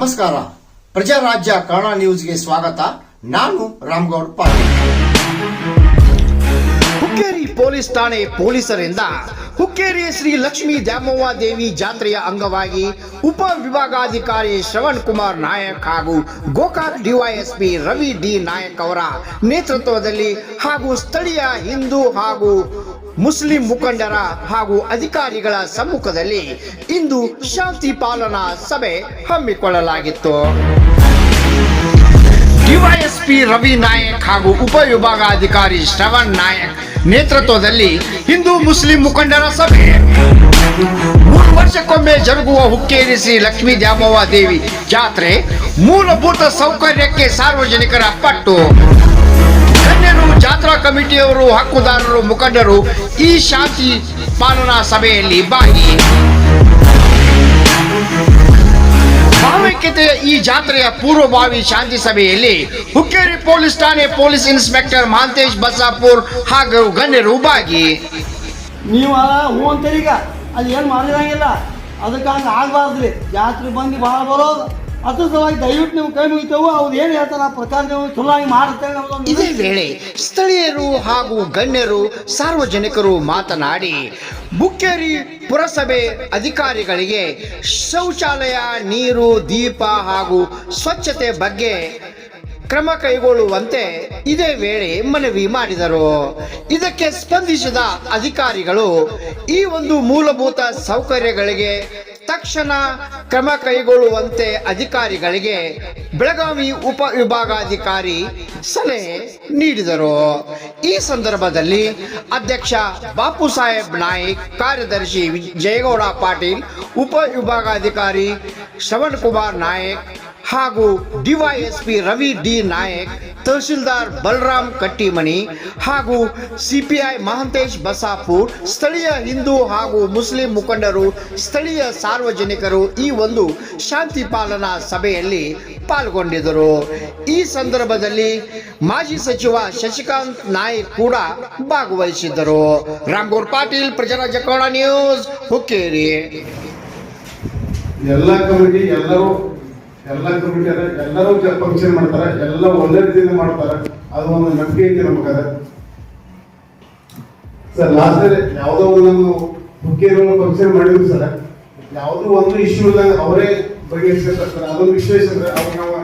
ನಮಸ್ಕಾರ. ಪ್ರಜಾರಾಜ್ಯ ಕನ್ನಡ ನ್ಯೂಸ್ಗೆ ಸ್ವಾಗತ. ನಾನು ರಾಮಗೌಡ ಪಾಟೀಲ್. ಹುಕ್ಕೇರಿ ಪೊಲೀಸ್ ಠಾಣೆ ಪೊಲೀಸರಿಂದ ಹುಕ್ಕೇರಿ ಶ್ರೀ ಲಕ್ಷ್ಮೀ ದ್ಯಾಮವ್ವ ದೇವಿ ಜಾತ್ರೆಯ ಅಂಗವಾಗಿ ಉಪ ವಿಭಾಗಾಧಿಕಾರಿ ಶ್ರವಣ್ ಕುಮಾರ್ ನಾಯಕ್ ಹಾಗೂ ಗೋಕಾಕ್ ಡಿವೈಎಸ್ಪಿ ರವಿ ಡಿ ನಾಯಕ್ ಅವರ ನೇತೃತ್ವದಲ್ಲಿ ಹಾಗೂ ಸ್ಥಳೀಯ ಹಿಂದೂ ಹಾಗೂ ಮುಸ್ಲಿಂ ಮುಖಂಡರ ಹಾಗೂ ಅಧಿಕಾರಿಗಳ ಸಮ್ಮುಖದಲ್ಲಿ ಇಂದು ಶಾಂತಿ ಪಾಲನಾ ಸಭೆ ಹಮ್ಮಿಕೊಳ್ಳಲಾಗಿತ್ತು. ಡಿವೈಎಸ್ಪಿ ರವಿ ನಾಯಕ್ ಹಾಗೂ ಉಪವಿಭಾಗಾಧಿಕಾರಿ ಶ್ರವಣ್ ನಾಯಕ್ ನೇತೃತ್ವದಲ್ಲಿ ಹಿಂದೂ ಮುಸ್ಲಿಂ ಮುಖಂಡರ ಸಭೆ. 3 ವರ್ಷಕ್ಕೊಮ್ಮೆ ಜರುಗುವ ಹುಕ್ಕೇರಿ ಶ್ರೀ ಲಕ್ಷ್ಮೀ ದ್ಯಾಮವ್ವ ದೇವಿ ಜಾತ್ರೆ ಮೂಲಭೂತ ಸೌಕರ್ಯಕ್ಕೆ ಸಾರ್ವಜನಿಕರ ಪಟ್ಟು. ಗಣ್ಯರು, ಜಾತ್ರಾ ಕಮಿಟಿಯವರು, ಹಕ್ಕುದಾರರು, ಮುಖಂಡರು ಈ ಶಾಂತಿ ಪಾಲನಾ ಸಭೆಯಲ್ಲಿ ಭಾಗಿ. ಭಾವೈಕ್ಯತೆಯ ಈ ಜಾತ್ರೆಯ ಪೂರ್ವಭಾವಿ ಶಾಂತಿ ಸಭೆಯಲ್ಲಿ ಹುಕ್ಕೇರಿ ಪೊಲೀಸ್ ಠಾಣೆ ಪೊಲೀಸ್ ಇನ್ಸ್ಪೆಕ್ಟರ್ ಮಹಾಂತೇಶ್ ಬಸಾಪುರ್ ಹಾಗೂ ಗಣ್ಯರು ಭಾಗಿ. ನೀವು ಹೂ ಅಂತೀರಿ, ಈಗ ಅದು ಏನು ಮಾಡಿರಂಗಿಲ್ಲ, ಅದಕ್ಕೆ ಹಂಗೆ ಆಗಬಾರ್ದ್ರಿ. ಜಾತ್ರೆ ಬಂದು ಭಾಳ ಬರೋದು, ಅದ್ರ ಸಲುವಾಗಿ ದಯವಿಟ್ಟು ನೀವು ಕೈ ಮುಗಿತೇವೆ. ಅವ್ರು ಏನು ಹೇಳ್ತಾರೆ ಆ ಪ್ರಕಾರ ನೀವು ಚಲೋ ಆಗಿ ಮಾಡುತ್ತೇವೆ. ಇದೇ ವೇಳೆ ಸ್ಥಳೀಯರು ಹಾಗೂ ಗಣ್ಯರು, ಸಾರ್ವಜನಿಕರು ಮಾತನಾಡಿ ಹುಕ್ಕೇರಿ ಪುರಸಭೆ ಅಧಿಕಾರಿಗಳಿಗೆ ಶೌಚಾಲಯ, ನೀರು, ದೀಪ ಹಾಗೂ ಸ್ವಚ್ಛತೆ ಬಗ್ಗೆ ಕ್ರಮ ಕೈಗೊಳ್ಳುವಂತೆ ಇದೇ ವೇಳೆ ಮನವಿ ಮಾಡಿದರು. ಇದಕ್ಕೆ ಸ್ಪಂದಿಸಿದ ಅಧಿಕಾರಿಗಳು ಈ ಒಂದು ಮೂಲಭೂತ ಸೌಕರ್ಯಗಳಿಗೆ ತಕ್ಷಣ ಕ್ರಮ ಕೈಗೊಳ್ಳುವಂತೆ ಅಧಿಕಾರಿಗಳಿಗೆ ಬೆಳಗಾವಿ ಉಪ ವಿಭಾಗಾಧಿಕಾರಿ ಸಲಹೆ ನೀಡಿದರು. ಈ ಸಂದರ್ಭದಲ್ಲಿ ಅಧ್ಯಕ್ಷ ಬಾಪು ಸಾಹೇಬ್ ನಾಯ್ಕ್, ಕಾರ್ಯದರ್ಶಿ ಜಯಗೌಡ ಪಾಟೀಲ್, ಉಪ ವಿಭಾಗಾಧಿಕಾರಿ ಶ್ರವಣ್ ಕುಮಾರ್ ನಾಯಕ್ ಹಾಗೂ ಡಿವೈಎಸ್ಪಿ ರವಿ ಡಿ ನಾಯಕ್, ತಹಸೀಲ್ದಾರ್ ಬಲರಾಮ್ ಕಟ್ಟಿಮನಿ ಹಾಗೂ ಸಿಪಿಐ ಮಹಾಂತೇಶ್ ಬಸಾಪುರ್, ಸ್ಥಳೀಯ ಹಿಂದೂ ಹಾಗೂ ಮುಸ್ಲಿಂ ಮುಖಂಡರು, ಸ್ಥಳೀಯ ಸಾರ್ವಜನಿಕರು ಈ ಒಂದು ಶಾಂತಿ ಪಾಲನಾ ಸಭೆಯಲ್ಲಿ ಪಾಲ್ಗೊಂಡಿದ್ದರು. ಈ ಸಂದರ್ಭದಲ್ಲಿ ಮಾಜಿ ಸಚಿವ ಶಶಿಕಾಂತ್ ನಾಯ್ಕ್ ಕೂಡ ಭಾಗವಹಿಸಿದ್ದರು. ರಾಮಗೌಡ ಪಾಟೀಲ್, ಪ್ರಜಾರಾಜ್ಯ ಕನ್ನಡ ನ್ಯೂಸ್, ಹುಕ್ಕೇರಿ. ಎಲ್ಲ ಕಮಿಟಿ ಎಲ್ಲರೂ ಫಂಕ್ಷನ್ ಮಾಡ್ತಾರೆ, ಎಲ್ಲ ಒಳ್ಳೆ ರೀತಿಯಿಂದ ಮಾಡ್ತಾರೆ. ಅದು ಒಂದು ನಂಬಿಕೆ ಐತಿ ನಮಗದ. ಸರ್ ಲಾಸ್ಟ್ ಯಾವುದೋ ಒಂದು ನಮ್ಮ ಹುಕ್ಕೇರಿ ಫಂಕ್ಷನ್ ಮಾಡಿದ್ರು ಸರ್, ಯಾವುದೋ ಒಂದು ಇಶ್ಯೂ ಇಲ್ಲ, ಅವರೇ ಬಗೆಹರಿಸ್ತಾರೆ ಸರ್. ಅದೊಂದು ವಿಷಯ ಸರ್, ಅವ್ರು ನಾವು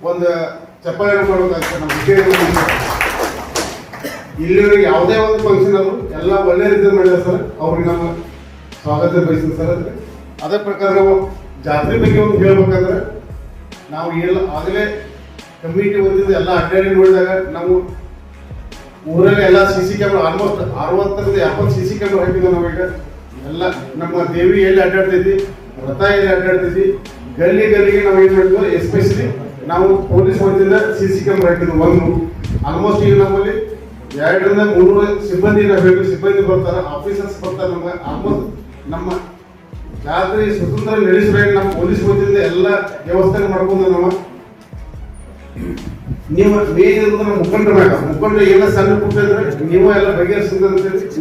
ಒಂದು ಚಪ್ಪಾಳೆ ಮಾಡ್ಬೇಕಾಗ್ತದೆ ನಮ್ಮ ಹುಕ್ಕೇರಿ. ಇಲ್ಲಿವರೆಗೆ ಯಾವುದೇ ಒಂದು ಫಂಕ್ಷನ್ ಅವರು ಎಲ್ಲ ಒಳ್ಳೆ ರೀತಿಯಿಂದ ಮಾಡಿದ್ದಾರೆ ಸರ್. ಅವ್ರಿಗೆ ನಮ್ಮ ಸ್ವಾಗತ ಬಯಸ್ತೀವಿ ಸರ್. ಅದೇ ಪ್ರಕಾರ ನಾವು ಜಾತ್ರೆ ಬಗ್ಗೆ ಒಂದು ಹೇಳ್ಬೇಕಂದ್ರೆ, ನಾವು ಎಲ್ಲ ಆಗಲೇ ಕಮಿಟಿ ಬಂದಿದ್ದು ಎಲ್ಲ ಅಡ್ಡಾಡಿ ನೋಡಿದಾಗ ನಾವು ಊರಲ್ಲಿ ಎಲ್ಲ CC camera almost 60-70 CC camera ಹಾಕಿದ್ವಿ. ನಾವೀಗ ಎಲ್ಲ ನಮ್ಮ ದೇವಿ ಎಲ್ಲಿ ಅಡ್ಡಾಡ್ತೈತಿ, ರಥ ಎಲ್ಲಿ ಅಡ್ಡಾಡ್ತೈತಿ, ಗಲ್ಲಿಗೆ ನಾವು ಏನು ಮಾಡಿದ್ವಿ, ಎಸ್ಪೆಷಲಿ ನಾವು ಪೊಲೀಸ್ ವತಿಯಿಂದ CC ಕ್ಯಾಮ್ರಾ ಹಾಕಿದ್ವಿ. ಒಂದು ಆಲ್ಮೋಸ್ಟ್ ಈಗ ನಮ್ಮಲ್ಲಿ 200-300 ಸಿಬ್ಬಂದಿ ಸಿಬ್ಬಂದಿ ಬರ್ತಾರೆ, ಆಫೀಸರ್ಸ್ ಬರ್ತಾರೆ. ನಮ್ಗೆ ಆಲ್ಮೋಸ್ಟ್ ನಮ್ಮ ಜಾತ್ರೆ ಸ್ವತಂತ್ರ ನಡೆಸಬೇಕು. ನಮ್ಮ ಪೊಲೀಸ್ ವತಿಯಿಂದ ಎಲ್ಲ ವ್ಯವಸ್ಥೆ ಮಾಡ್ಕೊಂಡು ನೀವು ಮೇನ್ ಇರೋದು ನಮ್ಮ ಮುಖಂಡರು ಎಲ್ಲ ಸಣ್ಣ ಪುಟ್ಟ ನೀವು ಎಲ್ಲ ಬಗೆಹರಿಸಿದ್ರೆ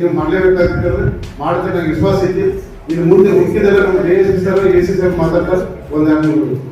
ನೀವು ಮಾಡಲೇಬೇಕಾಗ್ತದೆ. ಮಾಡ್ತಾರೆ, ನನಗೆ ವಿಶ್ವಾಸ ಐತಿ. ಇದು ಮುಂದೆ ಮುಖ್ಯದಲ್ಲ ನಮ್ಮ ASP ಸರ್ ಮಾತಾಡ್ತಾರೆ ಒಂದು 2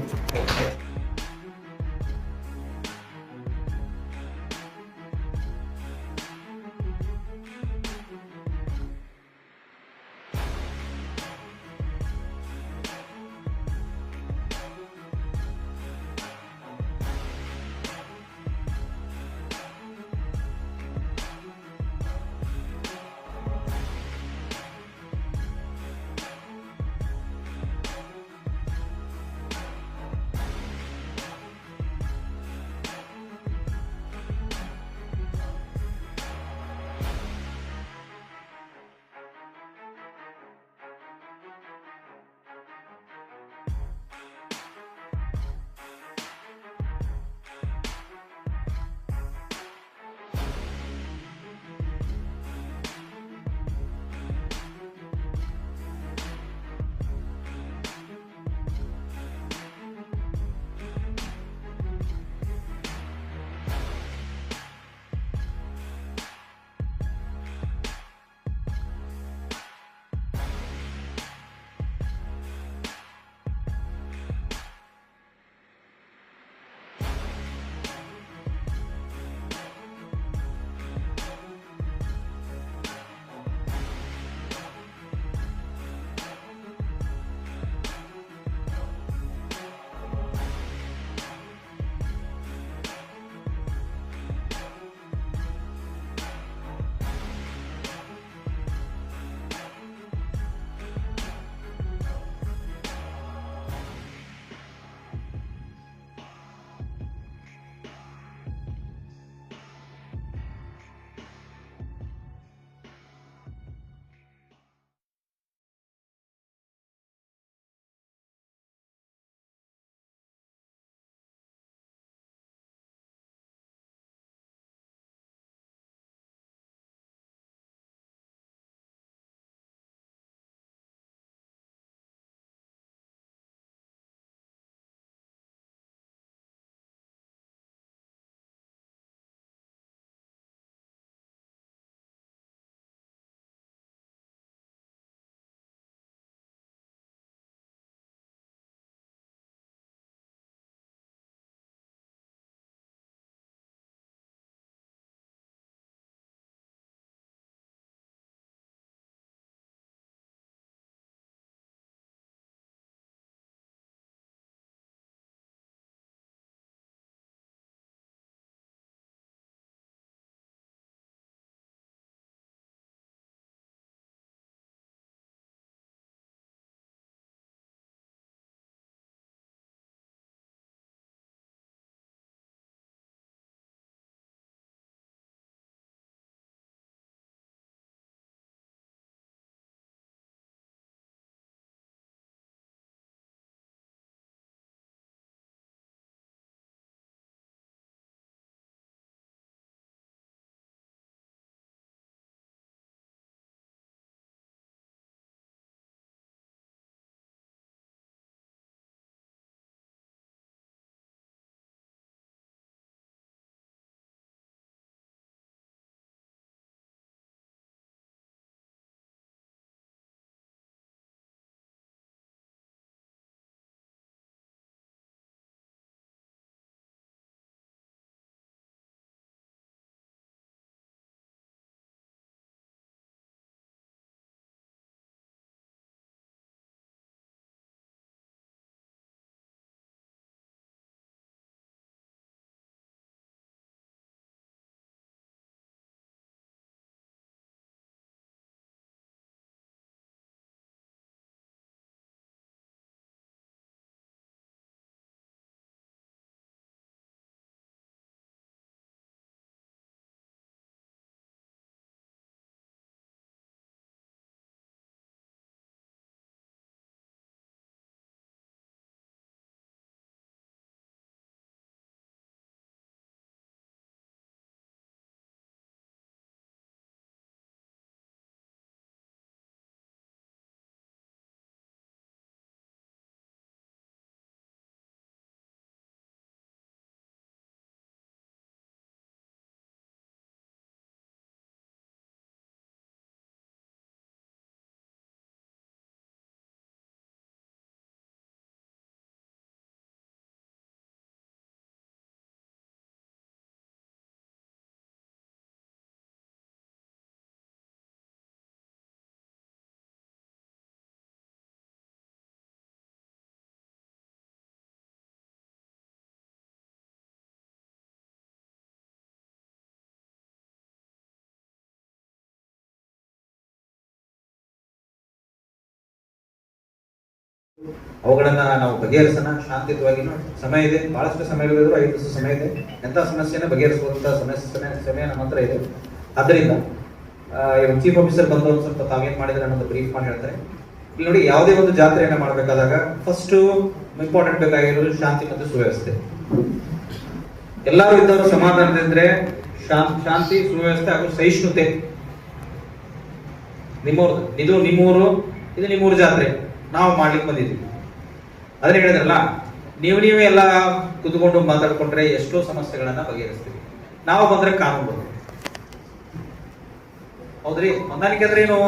ಅವುಗಳನ್ನ ನಾವು ಬಗೆಹರಿಸೋಣ ಶಾಂತಿಯುತವಾಗಿ. ಸಮಯ ಇದೆ, ಬಹಳಷ್ಟು ಸಮಯಗಳಿದ್ರು, 5 ದಿವಸ ಸಮಯ ಇದೆ. ಎಂಥ ಸಮಸ್ಯೆನ ಬಗೆಹರಿಸುವಂತ ಸಮಯ ನಮ್ಮ ಹತ್ರ ಇದೆ. ಆದ್ದರಿಂದ ಚೀಫ್ ಆಫೀಸರ್ ಬಂದು ಒಂದು ಸ್ವಲ್ಪ ತಾವೇನ್ ಮಾಡಿದ್ರೆ ಅನ್ನೋದು ಬ್ರೀಫ್ ಮಾಡಿ ಹೇಳ್ತಾರೆ. ಇಲ್ಲಿ ನೋಡಿ, ಯಾವುದೇ ಒಂದು ಜಾತ್ರೆಯನ್ನ ಮಾಡಬೇಕಾದಾಗ ಫಸ್ಟ್ ಇಂಪಾರ್ಟೆಂಟ್ ಬೇಕಾಗಿರೋದು ಶಾಂತಿ ಮತ್ತು ಸುವ್ಯವಸ್ಥೆ. ಎಲ್ಲರೂ ಇದ್ದವರು ಸಮಾಧಾನದಿಂದ್ರೆ ಶಾಂತಿ, ಸುವ್ಯವಸ್ಥೆ ಹಾಗೂ ಸಹಿಷ್ಣುತೆ. ಇದು ನಿಮ್ಮೂರು ಜಾತ್ರೆ, ನಾವು ಮಾಡ್ಲಿಕ್ಕೆ ಬಂದಿದ್ವಿ. ಅದನ್ನ ಹೇಳಿದ್ರಲ್ಲ, ನೀವೇ ಎಲ್ಲ ಕುತ್ಕೊಂಡು ಮಾತಾಡ್ಕೊಂಡ್ರೆ ಎಷ್ಟೋ ಸಮಸ್ಯೆಗಳನ್ನ ಬಗೆಹರಿಸ್ತೀವಿ. ನಾವು ಬಂದ್ರೆ ಕಾನೂನು ಬರ್ತದೆ. ಹೌದ್ರಿ? ಹೊಂದಾಣಿಕೆ ಅಂದ್ರೆ ಏನು?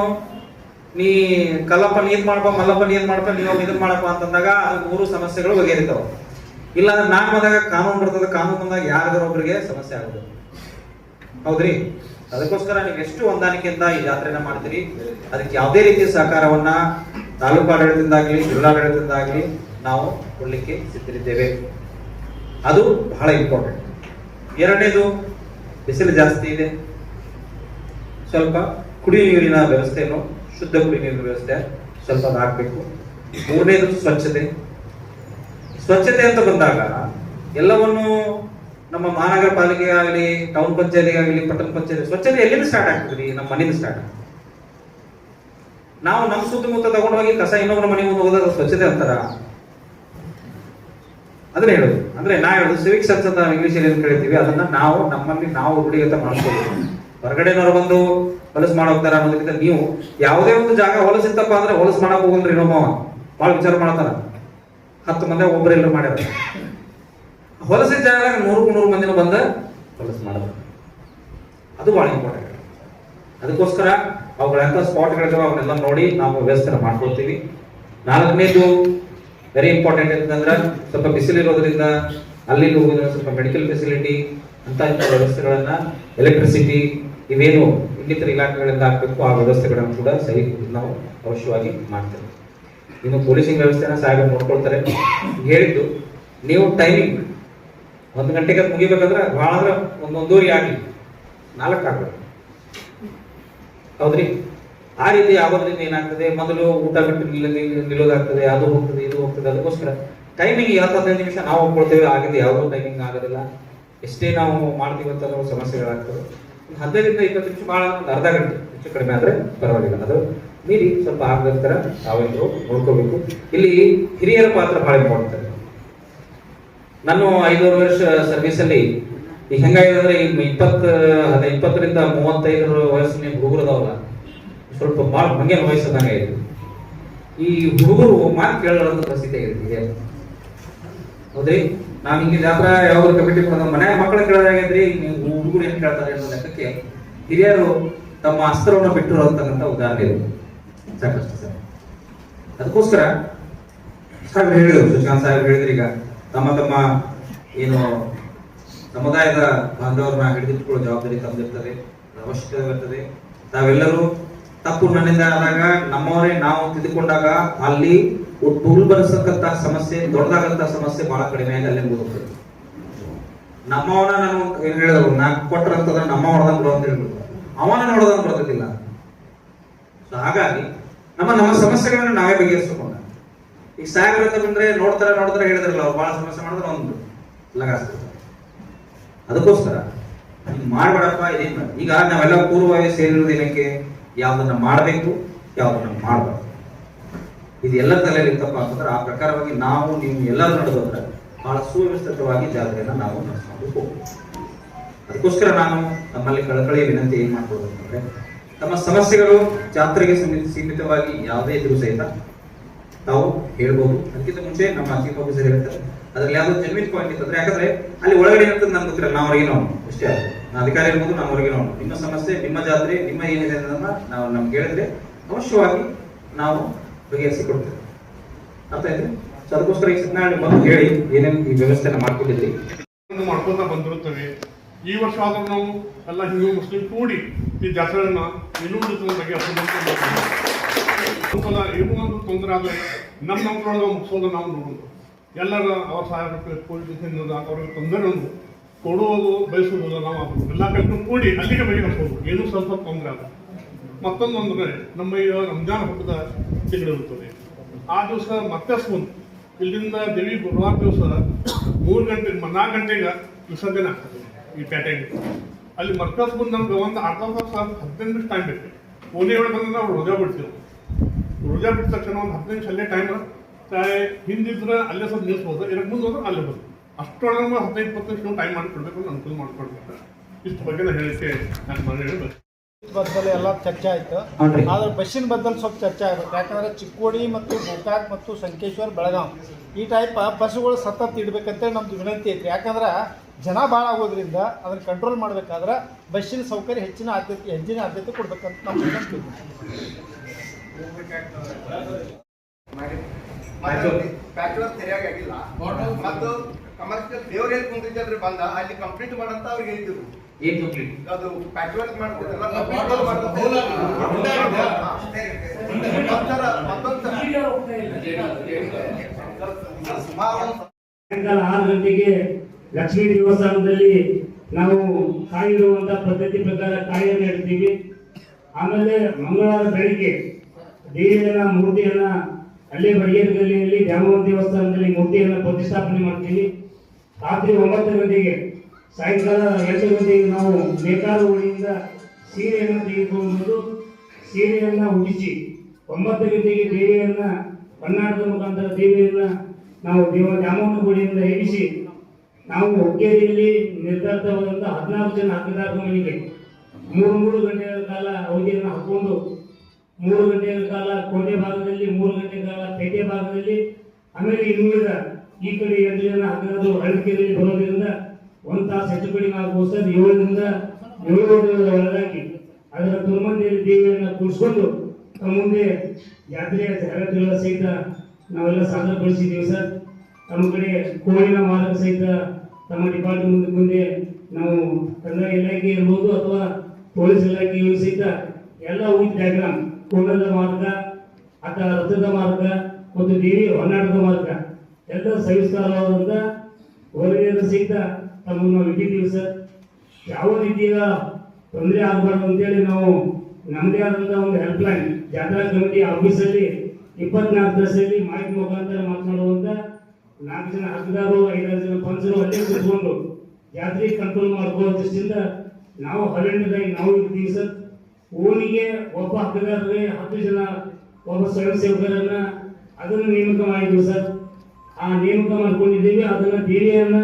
ನೀ ಕಲ್ಲಪ್ಪ ನೀನ್ ಮಾಡಪ್ಪ, ಮಲ್ಲಪ್ಪ ನೀನ್ ಮಾಡಪ್ಪ, ನೀವು ಇದನ್ ಮಾಡಪ್ಪ ಅಂತಂದಾಗ ಅದು 3 ಸಮಸ್ಯೆಗಳು ಬಗೆಹರಿತಾವ. ಇಲ್ಲ ಅಂದ್ರೆ ನಾನ್ ಬಂದಾಗ ಕಾನೂನು ಬರ್ತದೆ. ಕಾನೂನು ಬಂದಾಗ ಯಾರಿಗಾರ ಒಬ್ಬರಿಗೆ ಸಮಸ್ಯೆ ಆಗೋದು. ಹೌದ್ರಿ? ಅದಕ್ಕೋಸ್ಕರ ನೀವು ಎಷ್ಟು ಹೊಂದಾಣಿಕೆಯಿಂದ ಈ ಜಾತ್ರೆನ ಮಾಡ್ತೀರಿ, ಅದಕ್ಕೆ ಯಾವುದೇ ರೀತಿಯ ಸಹಕಾರವನ್ನ ತಾಲೂಕು ಆಡಳಿತದಿಂದಾಗ್ಲಿ, ಜಿಲ್ಲಾಡಳಿತದಿಂದಾಗ್ಲಿ ನಾವು ಕೊಡ್ಲಿಕ್ಕೆ ಸಿದ್ಧರಿದ್ದೇವೆ. ಅದು ಬಹಳ ಇಂಪಾರ್ಟೆಂಟ್. ಎರಡನೇದು, ಬಿಸಿಲು ಜಾಸ್ತಿ ಇದೆ, ಸ್ವಲ್ಪ ಕುಡಿಯುವ ನೀರಿನ ವ್ಯವಸ್ಥೆಯನ್ನು, ಶುದ್ಧ ಕುಡಿಯುವ ನೀರಿನ ವ್ಯವಸ್ಥೆ ಸ್ವಲ್ಪ ಹಾಕಬೇಕು. ಮೂರನೇದು ಸ್ವಚ್ಛತೆ ಅಂತ ಬಂದಾಗ ಎಲ್ಲವನ್ನು ನಮ್ಮ ಮಹಾನಗರ ಪಾಲಿಕೆ ಆಗಲಿ, ಟೌನ್ ಪಂಚಾಯತಿ ಆಗಲಿ, ಪಟ್ಟಣ ಪಂಚಾಯತಿ, ಸ್ವಚ್ಛತೆ ಎಲ್ಲಿಂದ ಸ್ಟಾರ್ಟ್ ಆಗ್ತದೆ? ನಮ್ಮ ಮನೆಯಿಂದ ಸ್ಟಾರ್ಟ್ ಆಗ್ತದೆ. ನಾವು ನಮ್ಮ ಸುತ್ತಮುತ್ತ ತಗೊಂಡೋಗಿ ಕಸ ಇನ್ನೊಬ್ಬರ ಮನೆ ಮುಂದೆ ಹೋಗೋದು ಸ್ವಚ್ಛತೆ ಅಂತಾರ? ಅದನ್ನ ಹೇಳೋದು. ಅಂದ್ರೆ ನಾ ಹೇಳೋದು ಸಿವಿಕ್ ಸೆನ್ಸ್ ಅಂತ ಇಂಗ್ಲಿಷ್ ಅಲ್ಲಿ ಏನ್ ಕರಿತೀವಿ, ಅದನ್ನ ನಾವು ನಮ್ಮಲ್ಲಿ ನಾವು ರೂಢಿಗತ ಮಾಡ್ಕೋಬೇಕು. ಹೊರಗಡೆನವ್ರು ಬಂದು ಹೊಲಸು ಮಾಡೋಗ್ತಾರ ಅನ್ನೋದಕ್ಕಿಂತ ನೀವು ಯಾವುದೇ ಒಂದು ಜಾಗ ಹೊಲಸಿತ್ತಪ್ಪ ಅಂದ್ರೆ ಹೊಲಸು ಮಾಡಕ್ ಹೋಗಲ್ರಿ. ಇನ್ನೊಬ್ಬ ಬಹಳ ವಿಚಾರ ಮಾಡ್ತಾರ. 10 ಮಂದಿ ಒಬ್ಬರೆಲ್ಲರೂ ಮಾಡ್ಯಾರ. ಹೊಲಸಿದ ಜಾಗ 100 ಮಂದಿನ ಬಂದ ಹೊಲಸು ಮಾಡೋದು, ಅದು ಬಹಳ ಇಂಪಾರ್ಟೆಂಟ್. ಅದಕ್ಕೋಸ್ಕರ ಅವುಗಳಂತ ಸ್ಪಾಟ್ಗಳಿದಾವೆ, ಅವನ್ನೆಲ್ಲ ನೋಡಿ ನಾವು ವ್ಯವಸ್ಥೆ ಮಾಡ್ಕೊಳ್ತೀವಿ. 4ನೇದು ವೆರಿ ಇಂಪಾರ್ಟೆಂಟ್ ಅಂತಂದ್ರೆ, ಸ್ವಲ್ಪ ಬಿಸಿಲಿರೋದ್ರಿಂದ ಅಲ್ಲಿ ಹೋಗೋದ್ರಿಂದ ಸ್ವಲ್ಪ ಮೆಡಿಕಲ್ ಫೆಸಿಲಿಟಿ ಅಂತ ವ್ಯವಸ್ಥೆಗಳನ್ನ, ಎಲೆಕ್ಟ್ರಿಸಿಟಿ, ಇವೇನು ಇನ್ನಿತರ ಇಲಾಖೆಗಳಿಂದ ಹಾಕಬೇಕು ಆ ವ್ಯವಸ್ಥೆಗಳನ್ನು ಕೂಡ ಸರಿ ನಾವು ಅವಶ್ಯವಾಗಿ ಮಾಡ್ತೇವೆ. ಇನ್ನು ಪೊಲೀಸಿಂಗ್ ವ್ಯವಸ್ಥೆನ ಸಾಹೇಬ್ ನೋಡ್ಕೊಳ್ತಾರೆ. ಹೇಳಿದ್ದು ನೀವು ಟೈಮಿಂಗ್ 1 ಗಂಟೆಗೆ ಮುಗಿಬೇಕಂದ್ರೆ ಬಹಳ ಅಂದ್ರೆ 1:30 ಆಗಲಿ, 4 ಆಗ್ಬೇಕು. ಹೌದ್ರಿ? ಆ ರೀತಿ ಆಗೋದ್ರಿಂದ ಏನಾಗ್ತದೆ, ಮೊದಲು ಊಟ ಬಿಟ್ಟು ನಿಲ್ಲೋದಾಗ್ತದೆ, ಅದು ಹೋಗ್ತದೆ, ಇದು ಹೋಗ್ತದೆ. ಅದಕ್ಕೋಸ್ಕರ ಟೈಮಿಂಗ್ 15 ನಿಮಿಷ ನಾವು ಹೋಗ್ಕೊಳ್ತೇವೆ. ಆಗಿದ್ದು ಯಾವುದೋ ಟೈಮಿಂಗ್ ಆಗೋದಿಲ್ಲ. ಎಷ್ಟೇ ನಾವು ಮಾಡ್ತೀವಿ ಅಂತ ಸಮಸ್ಯೆಗಳಾಗ್ತದೆ. 15ರಿಂದ 20 ನಿಮಿಷ, ಬಹಳ ಒಂದು ಅರ್ಧ ಗಂಟೆ ಹೆಚ್ಚು ಕಡಿಮೆ ಆದ್ರೆ ಪರವಾಗಿಲ್ಲ. ಅದು ಮೀರಿ ಸ್ವಲ್ಪ ಆಗದಂತರ ತಾವೆಲ್ಲರೂ ನೋಡ್ಕೋಬೇಕು. ಇಲ್ಲಿ ಹಿರಿಯರ ಪಾತ್ರ ಬಹಳ ಇಂಪಾರ್ಟೆಂಟ್. ನಾನು 5 ವರ್ಷ ಸರ್ವಿಸ್ ಅಲ್ಲಿ ಈಗ ಹೆಂಗಾಗಿದೆ ಅಂದ್ರೆ, ಈಗ 20ರಿಂದ 35 ವಯಸ್ಸಿನ ಹುಡುಗರದವಲ್ಲ, ಸ್ವಲ್ಪ ಬಹಳ ಮಂಗೇನ ವಯಸ್ಸದಂಗೆ ಇದೆ. ಈ ಹುಡುಗರು ಮಾತು ಕೇಳೋದಂತ ಪರಿಸ್ಥಿತಿ ಆಗಿದೆ. ಹೌದ್ರಿ? ನಾವ್ ಹಿಂಗೆ ಜಾತ್ರಾ ಯಾವ್ದು ಕಮಿಟಿ ಮನೆ ಮಕ್ಕಳ ಕೇಳೋದಾಗಿದ್ರಿ, ಹುಡುಗರು ಏನ್ ಕೇಳ್ತಾರೆ ಅನ್ನೋ ಲೆಕ್ಕಕ್ಕೆ ಹಿರಿಯರು ತಮ್ಮ ಅಸ್ತ್ರವನ್ನು ಬಿಟ್ಟರು ಅಂತಕ್ಕಂಥ ಉದಾಹರಣೆ ಇದೆ ಸಾಕಷ್ಟು ಸರ್. ಅದಕ್ಕೋಸ್ಕರ ಸಾಹೇಬ್ ಹೇಳಿದ್ರು, ಸುಶಾಂತ್ ಸಾಹೇಬ್ ಹೇಳಿದ್ರು, ಈಗ ತಮ್ಮ ಏನು ಸಮುದಾಯದ ಬಾಂಧವರನ್ನ ಹಿಡಿದಿಟ್ಕೊಳ್ಳೋ ಜವಾಬ್ದಾರಿ ತಮ್ದಿರ್ತದೆ, ಅವಶ್ಯಕತೆ ಇರ್ತದೆ. ತಾವೆಲ್ಲರೂ ತಪ್ಪು ನನ್ನಿಂದ ಆದಾಗ ನಮ್ಮವರೇ ನಾವು ತಿದ್ದುಕೊಂಡಾಗ ಅಲ್ಲಿ ಉಲ್ಬಣಿಸತಕ್ಕಂತ ಸಮಸ್ಯೆ, ದೊಡ್ಡದಾಗಂತ ಸಮಸ್ಯೆ ಬಹಳ ಕಡಿಮೆಯಾಗಿ ಅಲ್ಲೇ ಮುಗಿದೋಗ್ತದೆ. ನಮ್ಮವನ ನಾನು ಏನ್ ಹೇಳಿದ್ರು, ನಾ ಕೊಟ್ಟರಂತಂದ್ರೆ ನಮ್ಮ ಹೊಡೆದಂಗ್ ಬಿಡೋ ಅಂತ ಹೇಳ್ಬಿಟ್ಟು ಅವನ ನೋಡೋದಂಗ್ ಬರ್ತದಿಲ್ಲ. ಸೊ ಹಾಗಾಗಿ ನಮ್ಮ ಸಮಸ್ಯೆಗಳನ್ನ ನಾವೇ ಬಗೆಹರಿಸಿಕೊಂಡ. ಈಗ ಸಾಹೇಬ್ರ ಅಂತ ಬಂದ್ರೆ ನೋಡ್ತಾರ ಹೇಳಿದ್ರಲ್ಲ, ಅವ್ರು ಬಹಳ ಸಮಸ್ಯೆ ಮಾಡಿದ್ರೆ ಒಂದು ಲಗಾಸ್ತಾರೆ. ಅದಕ್ಕೋಸ್ಕರ ಮಾಡ್ಬೇಡಪ್ಪ ಇದೇನ್ ಮಾಡ. ಈಗ ನಾವೆಲ್ಲ ಪೂರ್ವವಾಗಿ ಸೇರಿರೋದು ಏನಕ್ಕೆ, ಯಾವ್ದನ್ನ ಮಾಡಬೇಕು, ಯಾವ್ದನ್ನ ಮಾಡಬಾರ್ದು, ಇದು ಎಲ್ಲ ತಲೆಯಲ್ಲಿ ಇರ್ತಪ್ಪ ಅಂತಂದ್ರೆ ಆ ಪ್ರಕಾರವಾಗಿ ನಾವು ನೀವು ಎಲ್ಲರೂ ನಡೆದೋದ್ರೆ ಬಹಳ ಸುವ್ಯವಸ್ಥಿತವಾಗಿ ಜಾತ್ರೆಯನ್ನ ನಾವು ನಡೆಸ್ಕೊಂಡು ಹೋಗ್ಬೇಕು. ಅದಕ್ಕೋಸ್ಕರ ನಾನು ನಮ್ಮಲ್ಲಿ ಕಳಕಳಿಯ ವಿನಂತಿ ಏನ್ ಮಾಡ್ಬೋದು ಅಂತಂದ್ರೆ, ತಮ್ಮ ಸಮಸ್ಯೆಗಳು ಜಾತ್ರೆಗೆ ಸೀಮಿತವಾಗಿ ಯಾವುದೇ ಇದ್ರೂ ಸಹಿತ ತಾವು ಹೇಳ್ಬೋದು. ಅದಕ್ಕಿಂತ ಮುಂಚೆ ನಮ್ಮ ಚೀಫ್ ಆಫೀಸರ್ ಹೇಳ್ತಾರೆ, ಅದ್ರಲ್ಲಿ ಯಾವ್ದು ಜೆನ್ಯೂನ್ ಪಾಯಿಂಟ್ ಇತ್ತಂದ್ರೆ, ಯಾಕಂದ್ರೆ ಅಲ್ಲಿ ಒಳಗಡೆ ಇರ್ತದೆ ನನ್ಗೆ ಗೊತ್ತಿಲ್ಲ, ನಾವು ಅಷ್ಟೇ ಆಗುತ್ತೆ. ಅಧಿಕಾರಿ ಇರ್ಬೋದು, ನಾವು ಹೊರಗೆ ನಿಮ್ಮ ಸಮಸ್ಯೆ, ನಿಮ್ಮ ಜಾತ್ರೆ, ನಿಮ್ಮ ಏನಿದೆ ಅನ್ನೋದನ್ನ ನಾವು ನಮ್ಗೆ ಹೇಳಿದ್ರೆ ಅವಶ್ಯವಾಗಿ ನಾವು ಬಗೆಹರಿಸಿ ಕೊಡ್ತೇವೆ. ಅರ್ಥ ಆಯ್ತು? ಸೊ ಅದಕ್ಕೋಸ್ಕರ ಈ ಸತ್ನಾರಾಯಣ ಬಂದು ಹೇಳಿ ಏನೇನು ಈ ವ್ಯವಸ್ಥೆನ ಮಾಡ್ಕೊಂಡಿದ್ರಿ ಮಾಡ್ಕೊತಾ ಬಂದಿರುತ್ತೇವೆ. ಈ ವರ್ಷ ಆದ್ರೂ ನಾವು ಎಲ್ಲ ಹಿಂದೂ ಮುಸ್ಲಿಂ ಕೂಡಿ ಈ ಜಾತ್ರೆಗಳನ್ನ ನಿಲ್ಲುವುದಕ್ಕೆ ಏನೋ ಒಂದು ತೊಂದರೆ ಆದರೆ ನಮ್ಮ ನಮ್ಮೊಳಗೆ ಮುಗಿಸೋದು ನಾವು ನೋಡೋದು. ಎಲ್ಲರ ಅವ್ರ ಸಹಾಯ ಪೊಲೀಸ್ ಅವ್ರಿಗೆ ತೊಂದರೆಯನ್ನು ಕೊಡುವುದು ಬಯಸುವುದಿಲ್ಲ. ನಾವು ಎಲ್ಲ ಕಡೆ ಕೂಡಿ ಅಲ್ಲಿಗೆ ಬಗೆಹರಿಸೋದು, ಏನೂ ಸ್ವಲ್ಪ ತೊಂದರೆ ಆಗ. ಮತ್ತೊಂದು ಅಂದರೆ ನಮ್ಮ ಈಗ ರಂಜಾನ್ ಹಬ್ಬದ ತಿಂಗಳಿರುತ್ತದೆ. ಆ ದಿವಸ ಮತ್ತೆ ಬಂತು ಇಲ್ಲಿಂದ ದೇವಿ ಗುರುವಾರ ದಿವಸ 3 ಗಂಟೆ 4 ಗಂಟೆಗೆ ವಿಸರ್ಜನೆ ಆಗ್ತದೆ ಈ ಪೇಟೆಗೆ. ಅಲ್ಲಿ ಮರ್ಕಸ್ ಬಂದು ನಮ್ಗೆ ಒಂದು ಅರ್ಧ ತಾಸು 15 ನಿಮಿಷ ಟೈಮ್ ಬೇಕು. ಓಣಿ ಒಳಗೆ ಬಂದ್ರೆ ನಾವು ರೋಜಾ ಬಿಡ್ತೀವಿ. ರೋಜಾ ಬಿಟ್ಟ ತಕ್ಷಣ ಒಂದು 15 ನಿಮಿಷ ಅಲ್ಲೇ ಟೈಮ್ ಹಿಂದಿದ್ರೆ ಅಲ್ಲೇ ಸ್ವಲ್ಪ ನಿಲ್ಲಿಸ್ಬೋದು, ಇದಕ್ಕೆ ಮುಂದೆ ಹೋದ್ರೆ ಅಲ್ಲೇ ಬಂದು ಅಷ್ಟೊಳಗೆ 15-20 ನಿಮಿಷ ಟೈಮ್ ಮಾಡಿಕೊಡ್ಬೇಕು, ಅನುಕೂಲ ಮಾಡಿಕೊಡ್ಬೇಕು. ಇಷ್ಟು ಬಗ್ಗೆ ನಾನು ಹೇಳಿಕೆ ನಾನು ಮನೆ ಹೇಳಬೇಕು. ಬದ್ದಲ್ಲಿ ಎಲ್ಲ ಚರ್ಚೆ ಆಯಿತು. ಹಾನ್ರಿ. ಆದರೆ ಬಸ್ಸಿನ ಬದ್ದಲ್ಲಿ ಸ್ವಲ್ಪ ಚರ್ಚೆ ಆಗಬೇಕು. ಯಾಕಂದರೆ ಚಿಕ್ಕೋಡಿ ಮತ್ತು ಗೋಕಾಕ್ ಮತ್ತು ಸಂಕೇಶ್ವರ ಬೆಳಗಾವಿ ಈ ಟೈಪ್ ಬಸ್ಸುಗಳು ಸತತ ಇಡಬೇಕಂತೇಳಿ ನಮ್ಮದು ವಿನಂತಿ ಐತ್ರಿ. ಯಾಕಂದ್ರೆ ಜನ ಭಾಳ ಆಗೋದ್ರಿಂದ ಅದನ್ನು ಕಂಟ್ರೋಲ್ ಮಾಡಬೇಕಾದ್ರೆ ಬಸ್ಸಿನ ಸೌಕರ್ಯ ಹೆಚ್ಚಿನ ಆದ್ಯತೆ ಕೊಡ್ಬೇಕಂತ ನಮ್ಮ ವಿನಂತಿ ಐತಿ. ಬ್ಯಾಚುಲರ್ ಸರಿಯಾಗಿಲ್ಲ ಮತ್ತು ಕಮರ್ಷಿಯಲ್ ಫೇವರೇಟ್ ಕುಂತಿದ್ರೆ ಬಂದ ಅಲ್ಲಿ ಕಂಪ್ಲೀಟ್ ಮಾಡಂತ ಅವ್ರಿಗೆ ಹೇಳಿದ್ರು. ಏನ್ ಕಂಪ್ಲೀಟ್ ಅದು ಪ್ಯಾಟ್ವರ್ಕ್ ಮಾಡ್ತಿರಲ್ಲ ಸಾಯಂಕಾಲ 6 ಗಂಟೆಗೆ ಲಕ್ಷ್ಮೀ ದೇವಸ್ಥಾನದಲ್ಲಿ ನಾವು ಕಾಯಿರುವಂತ ಪದ್ಧತಿ ಪ್ರಕಾರ ಕಾಯಿಯನ್ನು ಇಡ್ತೀವಿ. ಆಮೇಲೆ ಮಂಗಳವಾರ ಬೆಳಿಗ್ಗೆ ದೇವಿಯನ್ನ ಮೂರ್ತಿಯನ್ನ ಅಲ್ಲೇ ಬಡಿಗೇರಿ ಗಲ್ಲಿಯಲ್ಲಿ ದ್ಯಾಮವ್ವ ದೇವಸ್ಥಾನದಲ್ಲಿ ಮೂರ್ತಿಯನ್ನ ಪ್ರತಿಷ್ಠಾಪನೆ ಮಾಡ್ತೀವಿ. ರಾತ್ರಿ 9 ಗಂಟೆಗೆ ಸಾಯಂಕಾಲ 8 ಗಂಟೆಗೆ ನಾವು ಬೇಕಾದ ಓಣಿಯಿಂದ ಸೀರೆಯನ್ನು ತೆಗೆದುಕೊಂಡು ಸೀರೆಯನ್ನ ಉಡಿಸಿ 9 ಗಂಟೆಗೆ ದೇವಿಯನ್ನ ಕರ್ನಾಟಕದ ಮುಖಾಂತರ ದೇವಿಯನ್ನ ನಾವು ದ್ಯಾಮವ್ವನ ಗುಡಿಯಿಂದ ಎಬ್ಬಿಸಿ ನಾವು ಹುಕ್ಕೇರಿಯಲ್ಲಿ ನಿರ್ಧಾರಿತವಾದಂಥ 14 ಜನ ಹಕ್ಕುದಾರರ ಮನೆಗೆ 3 ಗಂಟೆಗಳ ಕಾಲ ಅವಧಿಯನ್ನು ಹಾಕೊಂಡು 3 ಗಂಟೆಗಳ ಕಾಲ ಕೋಟೆ ಭಾಗದಲ್ಲಿ, 3 ಗಂಟೆಗಳ ಕಾಲ ಪೇಟೆ ಭಾಗದಲ್ಲಿ, ಆಮೇಲೆ ಇನ್ನುಳಿದ ಈ ಕಡೆ 8 ಜನ ಹಕ್ಕುದಾರರು ಹಳ್ಳಿಕೆರೆಯಲ್ಲಿ ಬರೋದ್ರಿಂದ 1 ತಾಸು ಹೆಚ್ಚು ಕಡಿಮೆ ಆಗುವ 7 ರಿಂದ 7 ಒಳಗಾಗಿ ಅದರ ತುರ್ಮಂದಿಯಲ್ಲಿ ದೇವಿಯನ್ನು ಕೂರಿಸಿಕೊಂಡು ಮುಂದೆ ಜಾತ್ರೆಯ ಜಾಗೃತಿಗಳ ಸಹಿತ ನಾವೆಲ್ಲ ಸಾಧನೆಗೊಳಿಸಿದ್ದೀವಿ ಸರ್. ತಮ್ಮ ಕಡೆ ಕೋಳಿನ ಮಾರಕ ಸಹಿತ ತಮ್ಮ ಡಿಪಾರ್ಟ್ಮೆಂಟ್ ಮುಂದೆ ನಾವು ಕಂದಾಯ ಇಲಾಖೆ ಇರ್ಬೋದು ಅಥವಾ ಪೊಲೀಸ್ ಇಲಾಖೆಯು ಸಹಿತ ಎಲ್ಲ ವಿತ್ ಡಯಾಗ್ರಾಮ್ ಕೋಣದ ಮಾರ್ಗ ಅಥವಾ ರಥದ ಮಾರ್ಗ ಮತ್ತು ದೇವಿ ಹೊನ್ನಾಟದ ಮಾರ್ಗ ಎಲ್ಲ ಸವಿಸ್ತಾರವಾದಂಥ ವರದಿಯನ್ನು ಸಹಿತ ತಮ್ಮನ್ನು ನಾವು ಇಟ್ಟಿದ್ದೀವಿ ಸರ್. ಯಾವ ರೀತಿಯ ತೊಂದರೆ ಆಗಬಾರ್ದು ಅಂತೇಳಿ ನಾವು ನಮ್ಮದೇ ಆದಂಥ ಒಂದು ಹೆಲ್ಪ್ಲೈನ್ ಜಾತ್ರಾ ಕಮಿಟಿ ಆಫೀಸಲ್ಲಿ 24 ತಾಸಲ್ಲಿ ಮಾಹಿತಿ ಮುಖಾಂತರ ಮಾತನಾಡುವಂಥ 4 ಜನ ಹಕ್ಕುದಾರರು 5 ಜನ ಪಂಚರು ಅಲ್ಲೇ ಕೂತ್ಕೊಂಡು ಜಾತ್ರೆ ಕಂಟ್ರೋಲ್ ಮಾಡ್ಕೊಳ್ಳೋ ದೃಷ್ಟಿಯಿಂದ ನಾವು ಹರಣ್ಯದಾಗಿ ನಾವು ಇದ್ದೀವಿ ಸರ್. ಓಣಿಗೆ ಒಬ್ಬ ಹಕ್ಕುದಾರರಿಗೆ 10 ಜನ ಒಬ್ಬ ಸ್ವಯಂ ಸೇವಕರನ್ನ ಅದನ್ನು ನೇಮಕ ಮಾಡಿದ್ವಿ ಸರ್. ಆ ನೇಮಕ ಮಾಡ್ಕೊಂಡಿದ್ದೀವಿ. ಅದನ್ನ ದೇವಿಯನ್ನ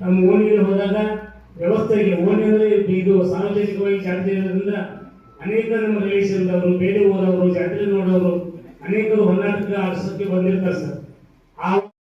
ನಮ್ಮ ಓಣಿಗೆ ಹೋದಾಗ ವ್ಯವಸ್ಥೆಗೆ ಓಣಿ ಅಂದ್ರೆ ಇದು ಸಾರ್ವಜನಿಕವಾಗಿ ಜಾತ್ರೆ ಇರೋದ್ರಿಂದ ಅನೇಕ ನಮ್ಮ ರಿಲೇಷನ್ ಅವರು, ಬೇರೆ ಊರವರು, ಜಾತ್ರೆ ನೋಡೋರು ಅನೇಕರು ಹೊನ್ನಾಟಕ್ಕೆ ಆಡಿಸೋಕ್ಕೆ ಬಂದಿರ್ತಾರೆ ಸರ್. ಆ